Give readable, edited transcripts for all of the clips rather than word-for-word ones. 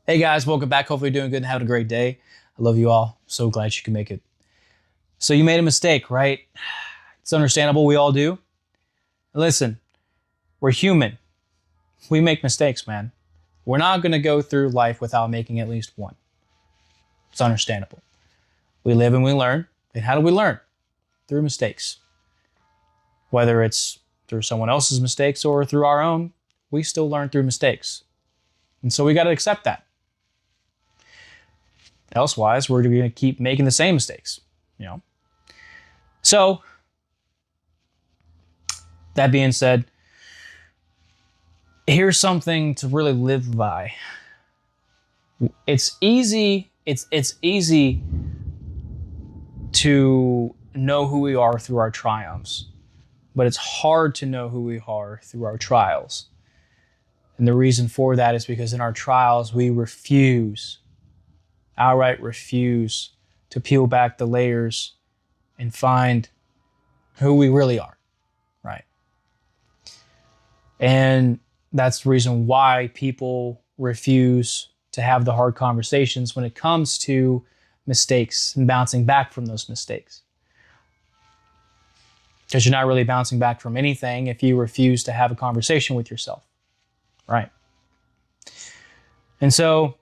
Hey guys, welcome back. Hopefully you're doing good and having a great day. I love you all. So glad you can make it. So you made a mistake, right? It's understandable. We all do. Listen, we're human. We make mistakes, man. We're not going to go through life without making at least one. It's understandable. We live and we learn. And how do we learn? Through mistakes. Whether it's through someone else's mistakes or through our own, we still learn through mistakes. And so we got to accept that. Elsewise, we're going to keep making the same mistakes, you know. So, that being said, here's something to really live by. It's easy to know who we are through our triumphs, but it's hard to know who we are through our trials. And the reason for that is because in our trials, we outright refuse to peel back the layers and find who we really are, right? And that's the reason why people refuse to have the hard conversations when it comes to mistakes and bouncing back from those mistakes. Because you're not really bouncing back from anything if you refuse to have a conversation with yourself, right? And so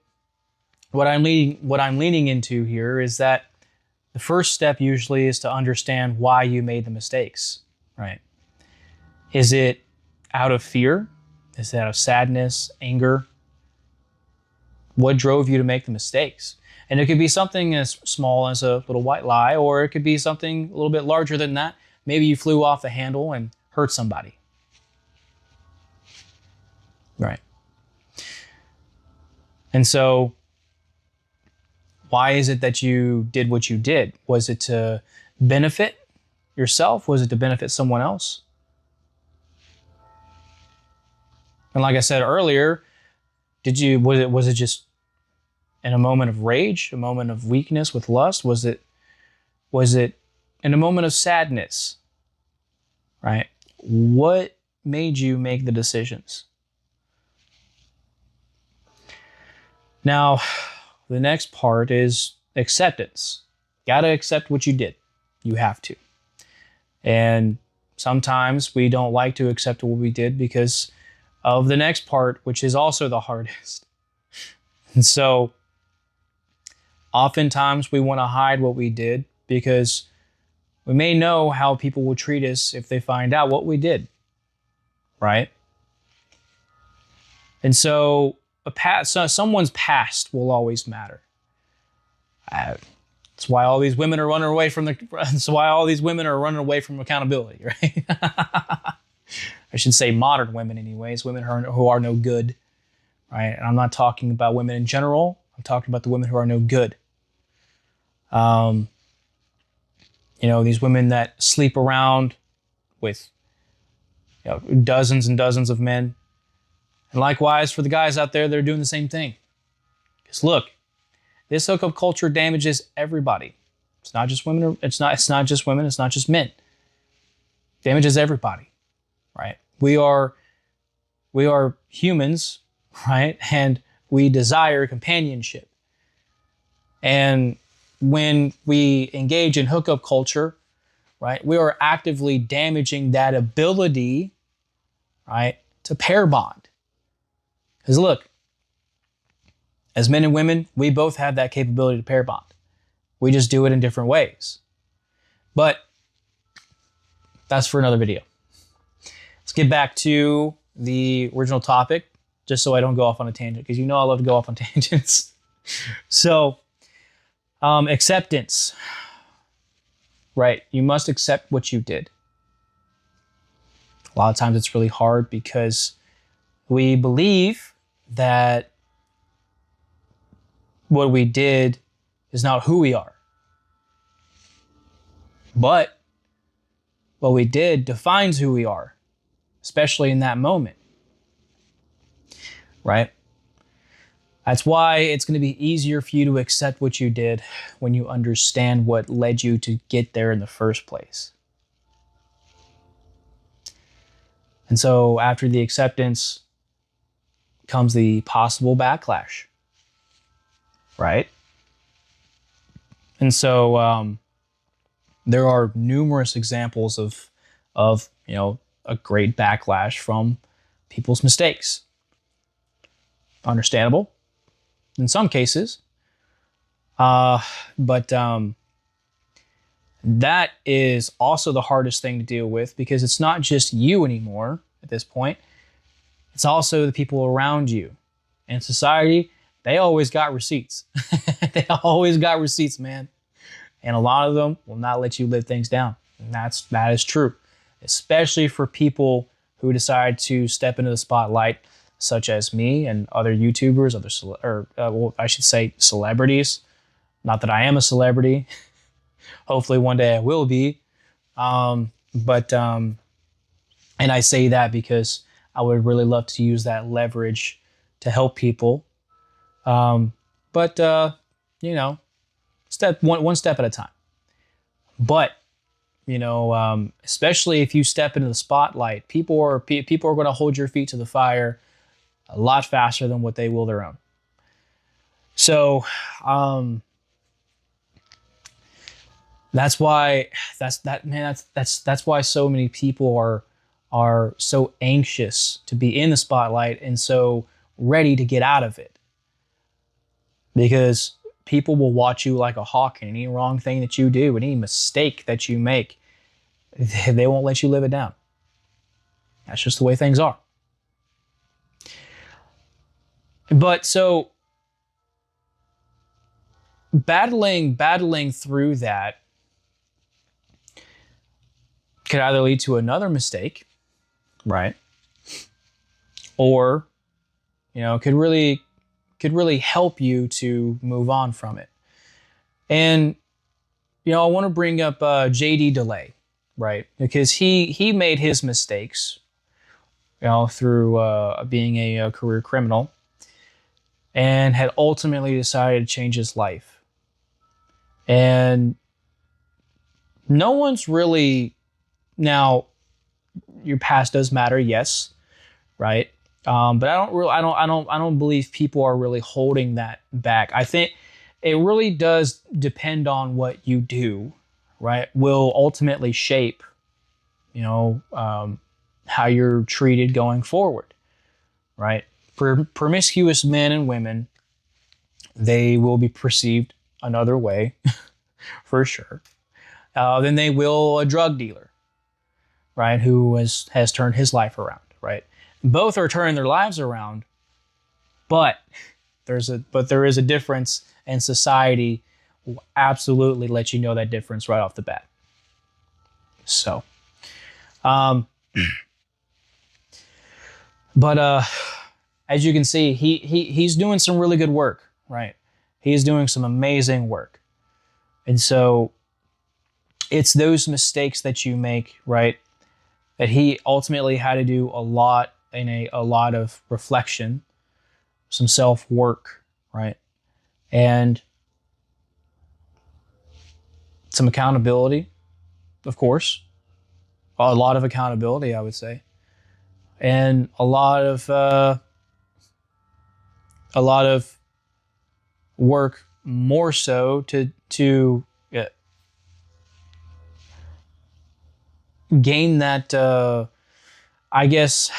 what I'm leaning into here is that the first step usually is to understand why you made the mistakes, right? Is it out of fear? Is it out of sadness, anger? What drove you to make the mistakes? And it could be something as small as a little white lie, or it could be something a little bit larger than that. Maybe you flew off the handle and hurt somebody. Right. And so, why is it that you did what you did? Was it to benefit yourself? Was it to benefit someone else? And like I said earlier, was it just in a moment of rage, a moment of weakness with lust? Was it in a moment of sadness? Right? What made you make the decisions? Now, the next part is acceptance. Gotta accept what you did. You have to. And sometimes we don't like to accept what we did because of the next part, which is also the hardest. And so, oftentimes we want to hide what we did because we may know how people will treat us if they find out what we did, right? And so, someone's past will always matter. That's why all these women are running away from accountability, right? I should say modern women, anyways. Women who are no good, right? And I'm not talking about women in general. I'm talking about the women who are no good. These women that sleep around with dozens and dozens of men. And likewise, for the guys out there, they're doing the same thing. Because look, this hookup culture damages everybody. It's not just women. It's not just women. It's not just men. It damages everybody, right? We are humans, right? And we desire companionship. And when we engage in hookup culture, right, we are actively damaging that ability, right, to pair bond. Because look, as men and women, we both have that capability to pair bond. We just do it in different ways. But that's for another video. Let's get back to the original topic, just so I don't go off on a tangent, because I love to go off on tangents. So, acceptance. Right, you must accept what you did. A lot of times it's really hard because we believe that what we did is not who we are. But what we did defines who we are, especially in that moment. Right? That's why it's going to be easier for you to accept what you did when you understand what led you to get there in the first place. And so after the acceptance comes the possible backlash, right? And so there are numerous examples of a great backlash from people's mistakes. Understandable in some cases, but that is also the hardest thing to deal with, because it's not just you anymore at this point. It's also the people around you. And society, they always got receipts. They always got receipts, man. And a lot of them will not let you live things down. And that is true, especially for people who decide to step into the spotlight, such as me and other YouTubers, I should say celebrities. Not that I am a celebrity. Hopefully one day I will be. But and I say that because I would really love to use that leverage to help people. But one step at a time. But especially if you step into the spotlight, people are going to hold your feet to the fire a lot faster than what they will their own. So that's why that's why so many people are so anxious to be in the spotlight and so ready to get out of it, because people will watch you like a hawk, and any wrong thing that you do, any mistake that you make, they won't let you live it down. That's just the way things are. But so battling through that could either lead to another mistake, right? Or, could really help you to move on from it. And, I want to bring up JD DeLay, right? Because he made his mistakes, through being a career criminal, and had ultimately decided to change his life. And no one's really, now your past does matter, yes, right? But I don't believe people are really holding that back. I think it really does depend on what you do, right? Will ultimately shape, how you're treated going forward, right? Promiscuous men and women, they will be perceived another way, for sure, than they will a drug dealer, right? Who has turned his life around, right? Both are turning their lives around, but there is a difference, and society will absolutely let you know that difference right off the bat. So, but as you can see, he's doing some really good work, right? He's doing some amazing work. And so it's those mistakes that you make, right, that he ultimately had to do a lot of reflection, some self-work, right? And some accountability, of course. A lot of accountability, I would say. And a lot of work, more so to gain that, I guess,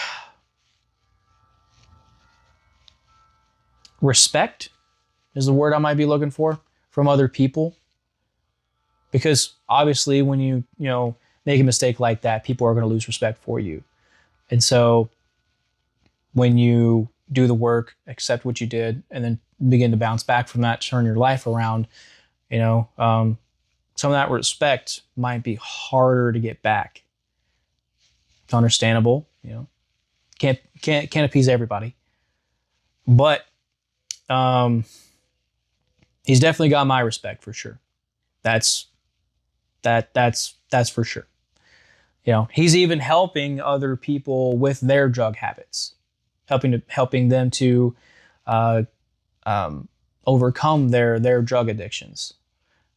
respect is the word I might be looking for, from other people. Because obviously when you make a mistake like that, people are going to lose respect for you. And so when you do the work, accept what you did, and then begin to bounce back from that, turn your life around, some of that respect might be harder to get back. It's understandable, can't appease everybody, but he's definitely got my respect for sure. That's for sure. He's even helping other people with their drug habits, helping them to overcome their drug addictions.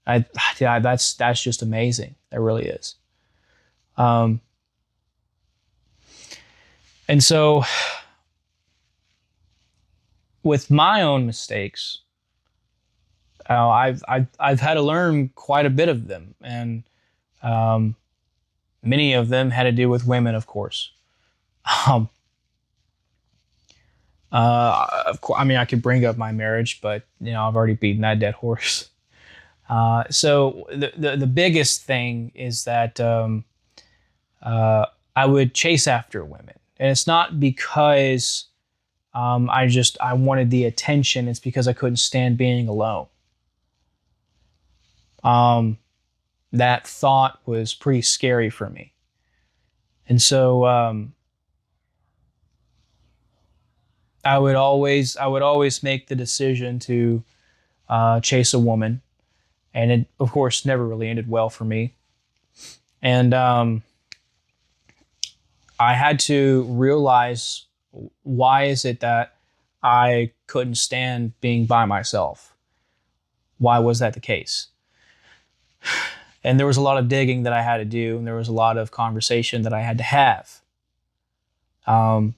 That's just amazing. That really is. And so with my own mistakes, I've had to learn quite a bit of them, and um, many of them had to do with women, of course. Um, of course, I mean, I could bring up my marriage, but I've already beaten that dead horse. So the biggest thing is that I would chase after women, and it's not because I wanted the attention. It's because I couldn't stand being alone. Um, that thought was pretty scary for me, and so I would always make the decision to chase a woman, and it of course never really ended well for me. And I had to realize, why is it that I couldn't stand being by myself? Why was that the case? And there was a lot of digging that I had to do, and there was a lot of conversation that I had to have. Um,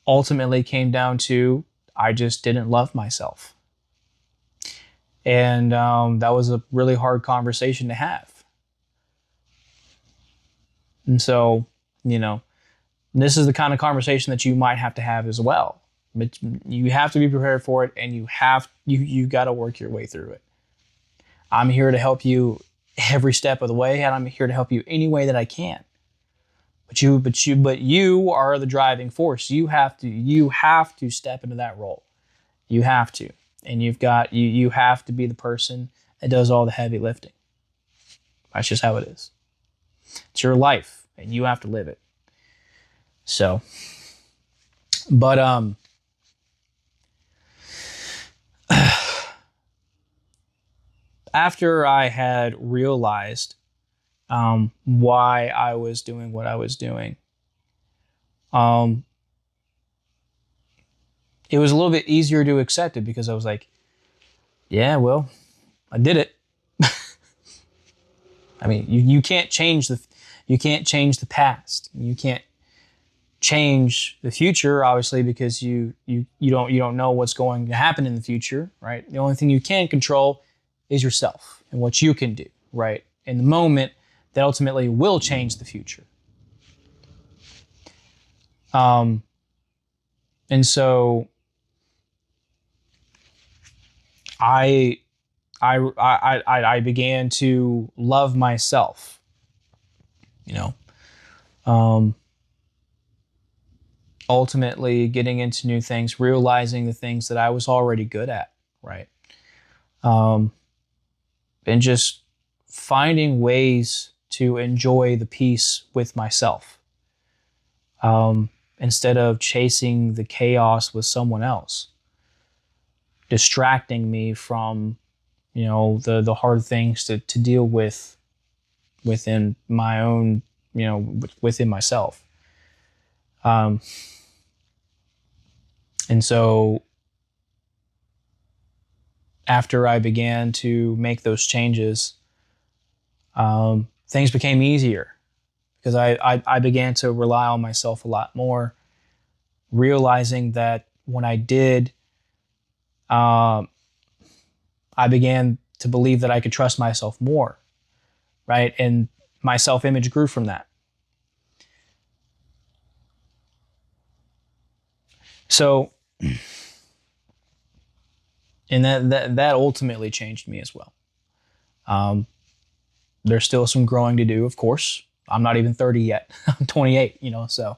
Ultimately came down to, I just didn't love myself. And that was a really hard conversation to have. And so, you know, this is the kind of conversation that you might have to have as well. But you have to be prepared for it, and you got to work your way through it. I'm here to help you every step of the way, and I'm here to help you any way that I can. But you are the driving force. You have to step into that role. You have to, and you have to be the person that does all the heavy lifting. That's just how it is. It's your life, and you have to live it. So, but after I had realized why I was doing what I was doing, um, it was a little bit easier to accept it, because I was like, yeah, well, I did it. I mean, you can't change the past. You can't change the future, obviously, because you don't know what's going to happen in the future, right? The only thing you can control is yourself and what you can do, right? In the moment, that ultimately will change the future. And so I I began to love myself, you know. Um, Ultimately getting into new things, realizing the things that I was already good at, right? Um, and just finding ways to enjoy the peace with myself, instead of chasing the chaos with someone else, distracting me from the hard things to deal with within my own, within myself. Um, and so after I began to make those changes, things became easier, because I began to rely on myself a lot more, realizing that when I did, um, I began to believe that I could trust myself more, right? And my self-image grew from that. So, and that ultimately changed me as well. Um, there's still some growing to do, of course. I'm not even 30 yet. I'm 28, so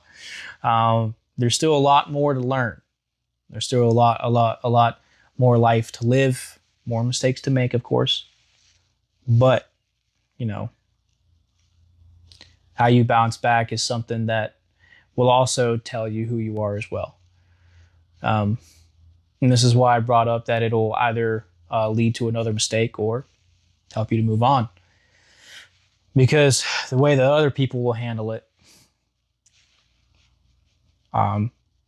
there's still a lot more to learn. There's still a lot more life to live, more mistakes to make, of course. But, you know, how you bounce back is something that will also tell you who you are as well. And this is why I brought up that it'll either lead to another mistake or help you to move on. Because the way that other people will handle it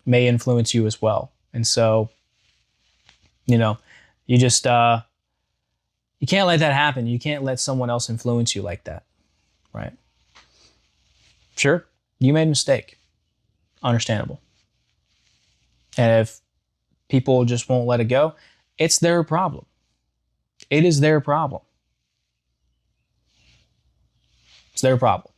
may influence you as well. And so, you just you can't let that happen. You can't let someone else influence you like that, right? Sure, you made a mistake. Understandable. And if people just won't let it go. It's their problem. It is their problem. It's their problem.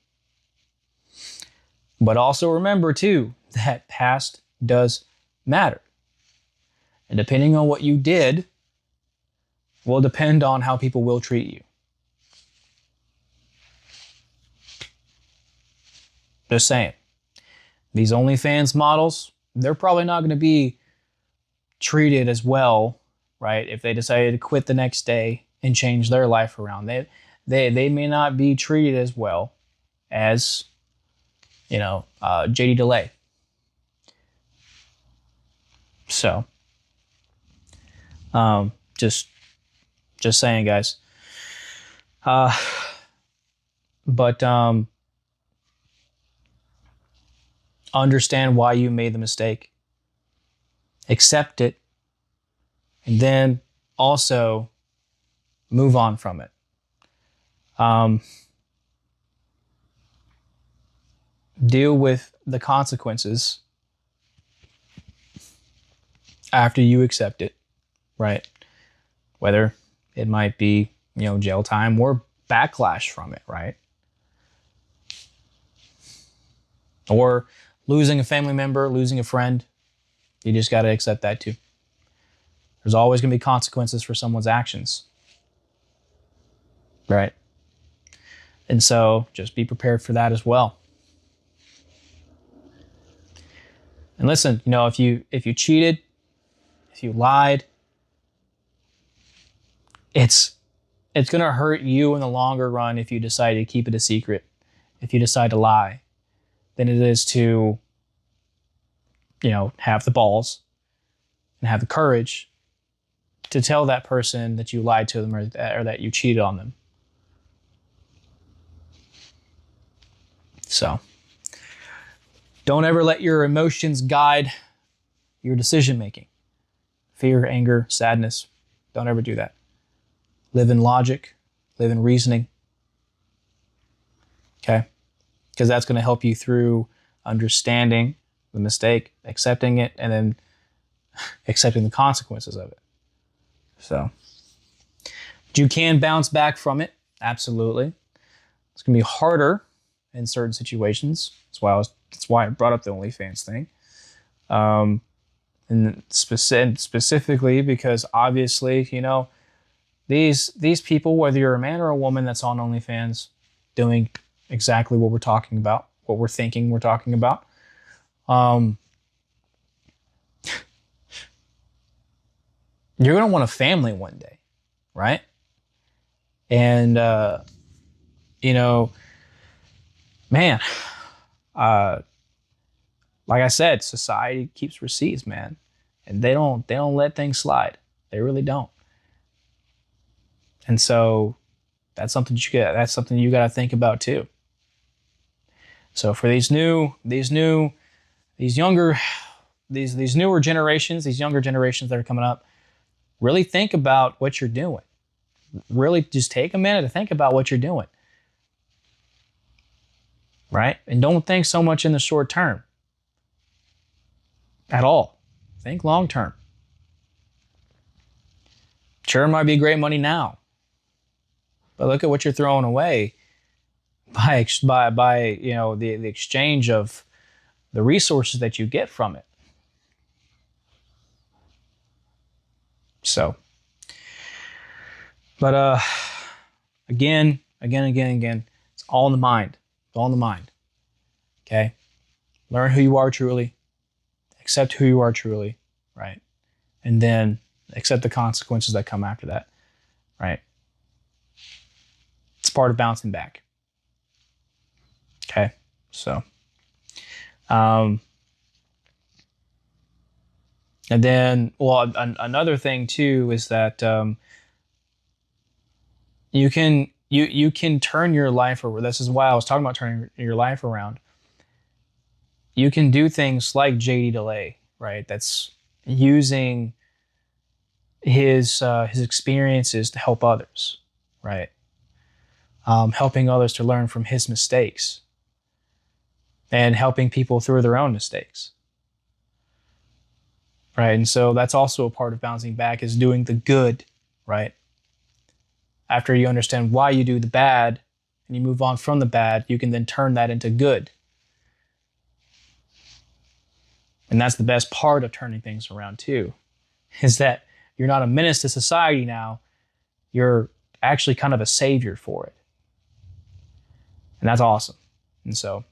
But also remember too, that past does matter. And depending on what you did will depend on how people will treat you. Just saying. These OnlyFans models, they're probably not going to be treated as well, right? If they decided to quit the next day and change their life around, they may not be treated as well as, JD DeLay. So, just saying, guys. But understand why you made the mistake. Accept it. And then also move on from it. Deal with the consequences after you accept it, right? Whether it might be, jail time or backlash from it, right? Or losing a family member, losing a friend. You just got to accept that too. There's always going to be consequences for someone's actions, right? And so just be prepared for that as well. And listen, if you cheated, if you lied, it's going to hurt you in the longer run if you decide to keep it a secret, if you decide to lie, than it is to, have the balls and have the courage to tell that person that you lied to them or that you cheated on them. So, don't ever let your emotions guide your decision making. Fear, anger, sadness. Don't ever do that. Live in logic, live in reasoning. Okay? Because that's going to help you through understanding the mistake, accepting it, and then accepting the consequences of it. So, but you can bounce back from it. Absolutely. It's going to be harder in certain situations. That's why I brought up the OnlyFans thing. And specifically because obviously, these people, whether you're a man or a woman that's on OnlyFans, doing exactly what we're talking about, what we're thinking we're talking about, you're going to want a family one day, right? And, man, like I said, society keeps receipts, man. And they don't let things slide. They really don't. And so that's something you got to think about too. So for these newer generations, these younger generations that are coming up, really think about what you're doing. Really just take a minute to think about what you're doing. Right? And don't think so much in the short term at all. Think long term. Sure, it might be great money now, but look at what you're throwing away by the exchange of the resources that you get from it. So, but again, it's all in the mind. It's all in the mind. Okay? Learn who you are truly. Accept who you are truly, right? And then accept the consequences that come after that, right? It's part of bouncing back. Okay? So, and then, another thing too is that you can turn your life over. This is why I was talking about turning your life around. You can do things like JD DeLay, right? That's using his experiences to help others, right? Helping others to learn from his mistakes and helping people through their own mistakes. right? And so that's also a part of bouncing back, is doing the good, right? After you understand why you do the bad and you move on from the bad, you can then turn that into good. And that's the best part of turning things around too, is that you're not a menace to society now. You're actually kind of a savior for it. And that's awesome. And so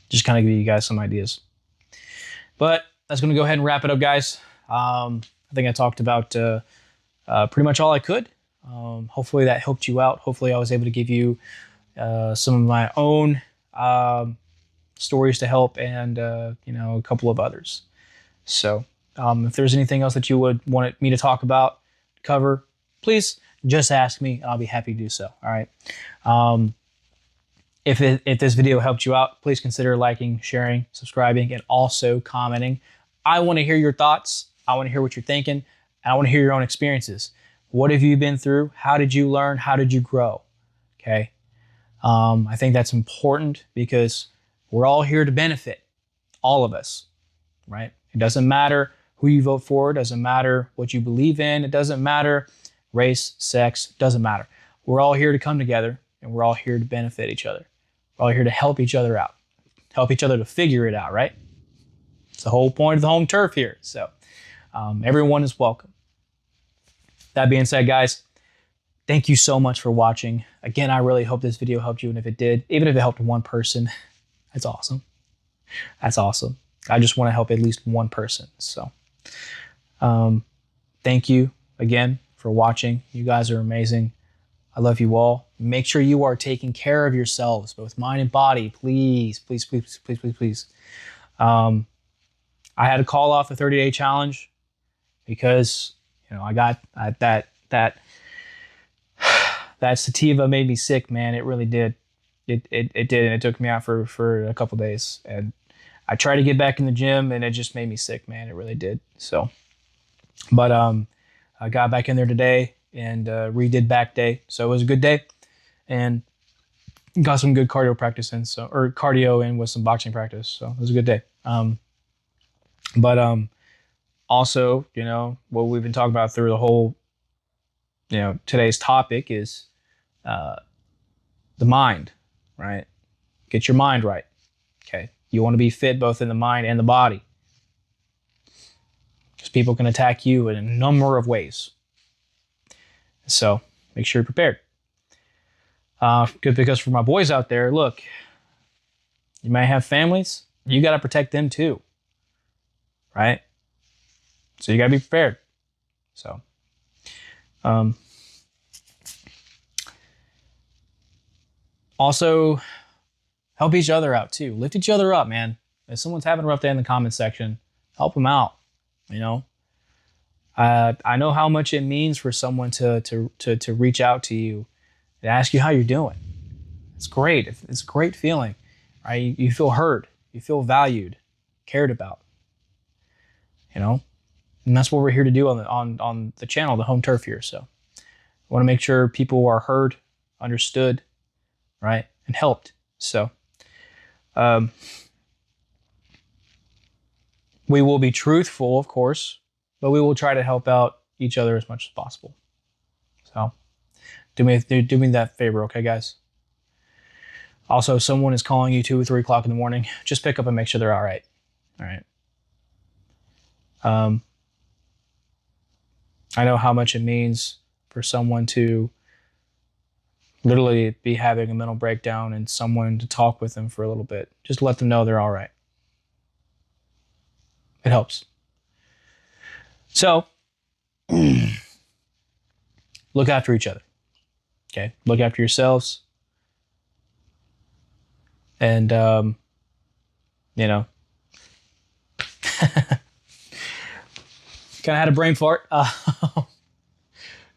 just kind of give you guys some ideas. But that's going to go ahead and wrap it up, guys. I think I talked about pretty much all I could. Hopefully that helped you out. Hopefully I was able to give you some of my own stories to help, and a couple of others. So if there's anything else that you would want me to talk about, cover, please just ask me and I'll be happy to do so. All right. If this video helped you out, please consider liking, sharing, subscribing, and also commenting. I want to hear your thoughts. I want to hear what you're thinking. And I want to hear your own experiences. What have you been through? How did you learn? How did you grow? Okay. I think that's important because we're all here to benefit, all of us, right? It doesn't matter who you vote for. It doesn't matter what you believe in. It doesn't matter race, sex, doesn't matter. We're all here to come together, and we're all here to benefit each other. We're all here to help each other out, help each other to figure it out, right? It's the whole point of the home turf here. So everyone is welcome. That being said, guys, thank you so much for watching. Again, I really hope this video helped you. And if it did, even if it helped one person, that's awesome. That's awesome. I just want to help at least one person. So thank you again for watching. You guys are amazing. I love you all. Make sure you are taking care of yourselves, both mind and body. Please, please, please, please, please, please. I had to call off the 30-day challenge because I got that sativa made me sick, man. It really did. It did, and it took me out for a couple days. And I tried to get back in the gym, and it just made me sick, man. It really did. So, but I got back in there today and redid back day, so it was a good day, and got some good cardio practice in. So, or cardio in with some boxing practice. So it was a good day. But also, what we've been talking about through the whole, today's topic is the mind, right? Get your mind right. Okay. You want to be fit both in the mind and the body, because people can attack you in a number of ways. So make sure you're prepared. Good, because for my boys out there, look, you may have families. You got to protect them too, right? So you got to be prepared. So, also help each other out too. Lift each other up, man. If someone's having a rough day in the comment section, help them out. I know how much it means for someone to reach out to you and ask you how you're doing. It's great. It's a great feeling, right? You feel heard. You feel valued, cared about. And that's what we're here to do on the channel, the home turf here. So I want to make sure people are heard, understood, right, and helped. So we will be truthful, of course, but we will try to help out each other as much as possible. So do me that favor, okay, guys? Also, if someone is calling you 2 or 3 o'clock in the morning, just pick up and make sure they're all right. All right. I know how much it means for someone to literally be having a mental breakdown and someone to talk with them for a little bit. Just let them know they're all right. It helps. So, look after each other. Okay? Look after yourselves. And, kind of had a brain fart.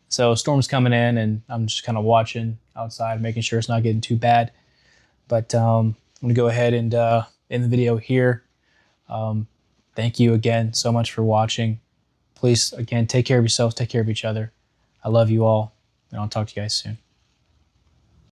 So storm's coming in, and I'm just kind of watching outside, making sure it's not getting too bad. But I'm going to go ahead and end the video here. Thank you again so much for watching. Please, again, take care of yourselves, take care of each other. I love you all, and I'll talk to you guys soon.